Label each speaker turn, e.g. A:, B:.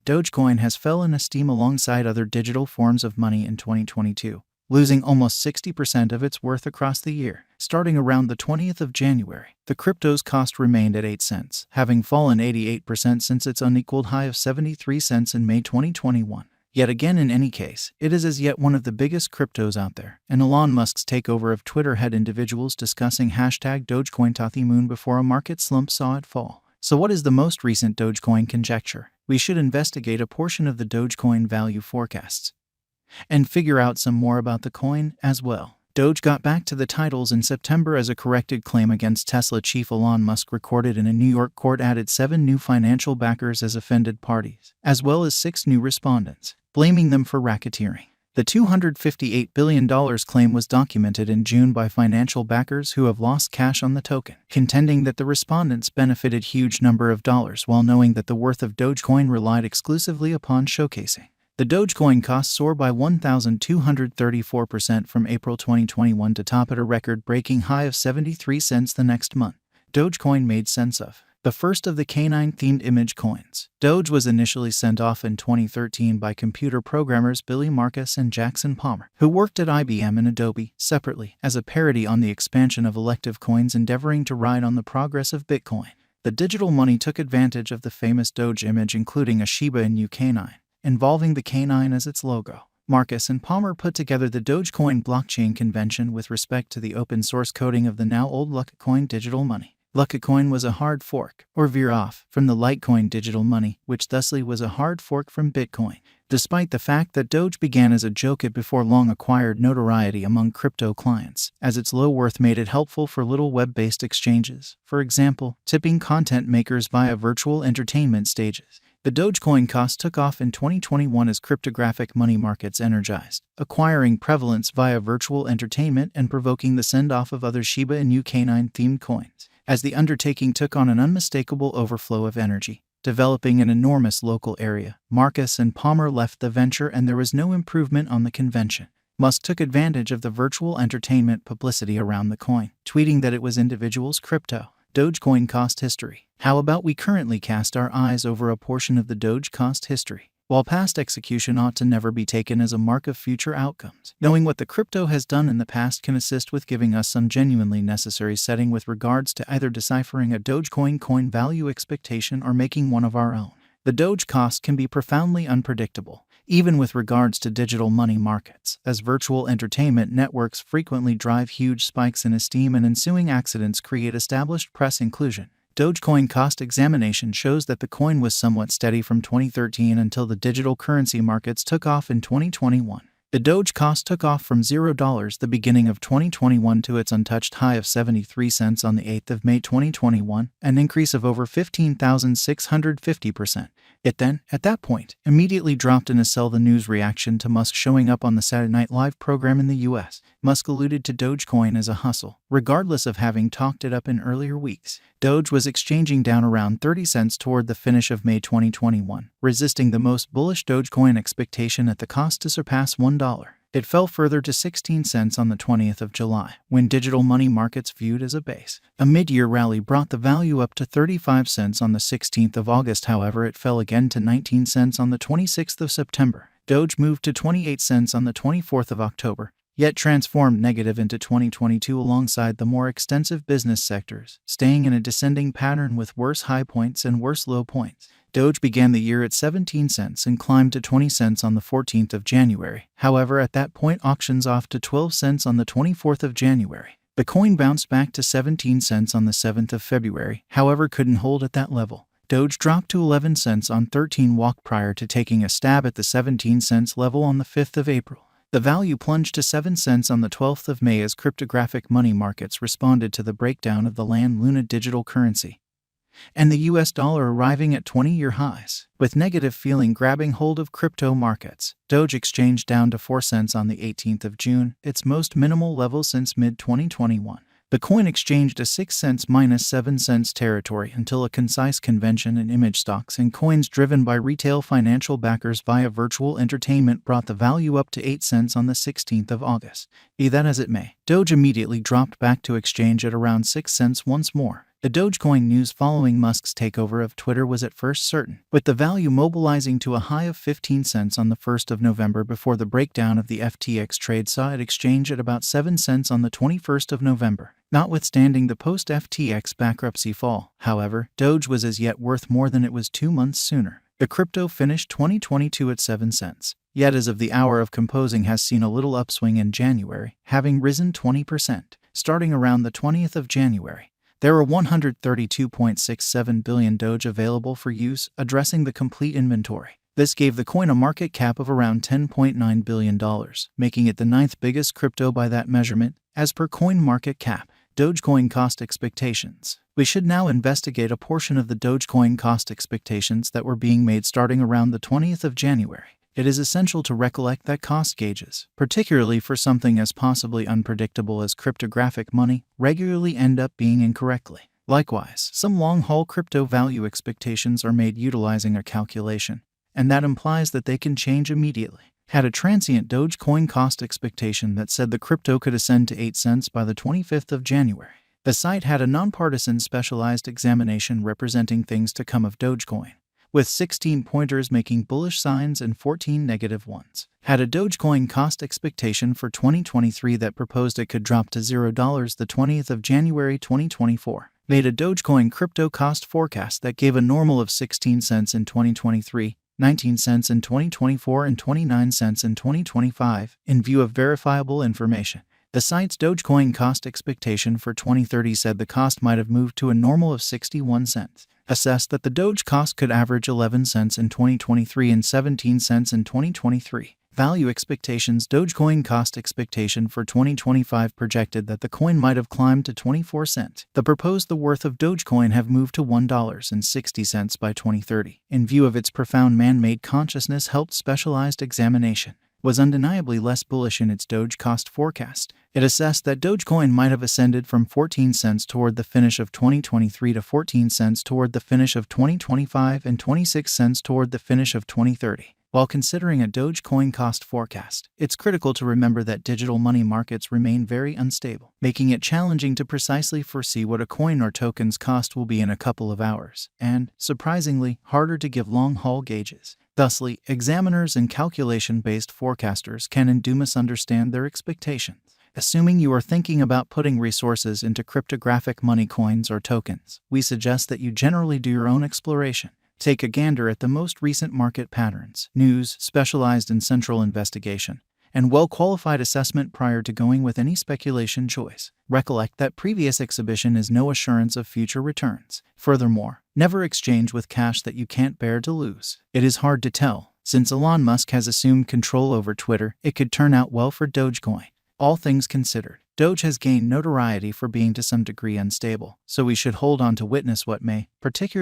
A: Dogecoin has fell in esteem alongside other digital forms of money in 2022, losing almost 60% of its worth across the year. Starting around the 20th of January, the crypto's cost remained at 8 cents, having fallen 88% since its unequaled high of 73 cents in May 2021. Yet again, in any case, it is as yet one of the biggest cryptos out there, and Elon Musk's takeover of Twitter had individuals discussing #Dogecoin Moon before a market slump saw it fall. So what is the most recent Dogecoin conjecture? We should investigate a portion of the Dogecoin value forecasts and figure out some more about the coin as well. Doge got back to the titles in September as a corrected claim against Tesla chief Elon Musk recorded in a New York court added 7 new financial backers as offended parties, as well as 6 new respondents, blaming them for racketeering. The $258 billion claim was documented in June by financial backers who have lost cash on the token, contending that the respondents benefited huge number of dollars while knowing that the worth of Dogecoin relied exclusively upon showcasing. The Dogecoin cost soared by 1,234% from April 2021 to top at a record-breaking high of 73 cents the next month. Dogecoin made sense of. The first of the canine-themed image coins. Doge was initially sent off in 2013 by computer programmers Billy Marcus and Jackson Palmer, who worked at IBM and Adobe, separately, as a parody on the expansion of elective coins endeavoring to ride on the progress of Bitcoin. The digital money took advantage of the famous Doge image, including a Shiba Inu canine, involving the canine as its logo. Marcus and Palmer put together the Dogecoin blockchain convention with respect to the open-source coding of the now-old Dogecoin digital money. Dogecoin was a hard fork, or veer-off, from the Litecoin digital money, which thusly was a hard fork from Bitcoin. Despite the fact that Doge began as a joke, it before long acquired notoriety among crypto clients, as its low worth made it helpful for little web-based exchanges, for example, tipping content makers via virtual entertainment stages. The Dogecoin cost took off in 2021 as cryptographic money markets energized, acquiring prevalence via virtual entertainment and provoking the send-off of other Shiba Inu canine-themed coins. As the undertaking took on an unmistakable overflow of energy, developing an enormous local area, Marcus and Palmer left the venture and there was no improvement on the convention. Musk took advantage of the virtual entertainment publicity around the coin, tweeting that it was individuals' crypto. Dogecoin cost history. How about we currently cast our eyes over a portion of the Doge cost history? While past execution ought to never be taken as a mark of future outcomes, knowing what the crypto has done in the past can assist with giving us some genuinely necessary setting with regards to either deciphering a Dogecoin coin value expectation or making one of our own. The Doge cost can be profoundly unpredictable, even with regards to digital money markets, as virtual entertainment networks frequently drive huge spikes in esteem and ensuing accidents create established press inclusion. Dogecoin cost examination shows that the coin was somewhat steady from 2013 until the digital currency markets took off in 2021. The Doge cost took off from $0 the beginning of 2021 to its untouched high of 73 cents on the 8th of May 2021, an increase of over 15,650%. It then, at that point, immediately dropped in a sell the news reaction to Musk showing up on the Saturday Night Live program in the US. Musk alluded to Dogecoin as a hustle, regardless of having talked it up in earlier weeks. Doge was exchanging down around 30 cents toward the finish of May 2021, resisting the most bullish Dogecoin expectation at the cost to surpass $1. It fell further to 16 cents on the 20th of July, when digital money markets viewed as a base. A mid-year rally brought the value up to 35 cents on the 16th of August. However, it fell again to 19 cents on the 26th of September. Doge moved to 28 cents on the 24th of October, yet transformed negative into 2022 alongside the more extensive business sectors, staying in a descending pattern with worse high points and worse low points. Doge began the year at 17 cents and climbed to 20 cents on the 14th of January. However, at that point, auctions off to 12 cents on the 24th of January. The coin bounced back to 17 cents on the 7th of February, however couldn't hold at that level. Doge dropped to 11 cents on 13 walk prior to taking a stab at the 17 cents level on the 5th of April. The value plunged to 7 cents on the 12th of May as cryptographic money markets responded to the breakdown of the Luna digital currency, and the US dollar arriving at 20-year highs. With negative feeling grabbing hold of crypto markets, Doge exchanged down to 4 cents on the 18th of June, its most minimal level since mid-2021. The coin exchanged a 6 cents minus 7 cents territory until a concise convention in image stocks and coins driven by retail financial backers via virtual entertainment brought the value up to 8 cents on the 16th of August. Be that as it may, Doge immediately dropped back to exchange at around 6 cents once more. The Dogecoin news following Musk's takeover of Twitter was at first certain, with the value mobilizing to a high of 15 cents on the 1st of November before the breakdown of the FTX trade saw it exchange at about 7 cents on the 21st of November. Notwithstanding the post-FTX bankruptcy fall, however, Doge was as yet worth more than it was 2 months sooner. The crypto finished 2022 at 7 cents, yet as of the hour of composing has seen a little upswing in January, having risen 20%. Starting around the 20th of January, there are 132.67 billion Doge available for use, addressing the complete inventory. This gave the coin a market cap of around $10.9 billion, making it the 9th biggest crypto by that measurement, as per coin market cap. Dogecoin cost expectations. We should now investigate a portion of the Dogecoin cost expectations that were being made starting around the 20th of January. It is essential to recollect that cost gauges, particularly for something as possibly unpredictable as cryptographic money, regularly end up being incorrectly. Likewise, some long-haul crypto value expectations are made utilizing a calculation, and that implies that they can change immediately. Had a transient Dogecoin cost expectation that said the crypto could ascend to 8 cents by the 25th of January. The site had a nonpartisan specialized examination representing things to come of Dogecoin, with 16 pointers making bullish signs and 14 negative ones. Had a Dogecoin cost expectation for 2023 that proposed it could drop to $0 the 20th of January 2024. Made a Dogecoin crypto cost forecast that gave a normal of 16 cents in 2023, 19 cents in 2024 and 29 cents in 2025, in view of verifiable information. The site's Dogecoin cost expectation for 2030 said the cost might have moved to a normal of 61 cents. Assessed that the Doge cost could average 11 cents in 2023 and 17 cents in 2023. Value expectations. Dogecoin cost expectation for 2025 projected that the coin might have climbed to 24 cents. The proposed the worth of Dogecoin have moved to $1.60 by 2030. In view of its profound man-made consciousness, helped specialized examination was undeniably less bullish in its Doge cost forecast. It assessed that Dogecoin might have ascended from 14 cents toward the finish of 2023 to 14 cents toward the finish of 2025 and 26 cents toward the finish of 2030. While considering a Dogecoin cost forecast, it's critical to remember that digital money markets remain very unstable, making it challenging to precisely foresee what a coin or token's cost will be in a couple of hours, and, surprisingly, harder to give long-haul gauges. Thusly, examiners and calculation-based forecasters can and do misunderstand their expectations. Assuming you are thinking about putting resources into cryptographic money coins or tokens, we suggest that you generally do your own exploration. Take a gander at the most recent market patterns, news, specialized and central investigation, and well-qualified assessment prior to going with any speculation choice. Recollect that previous exhibition is no assurance of future returns. Furthermore, never exchange with cash that you can't bear to lose. It is hard to tell. Since Elon Musk has assumed control over Twitter, it could turn out well for Dogecoin. All things considered, Doge has gained notoriety for being to some degree unstable, so we should hold on to witness what may, particularly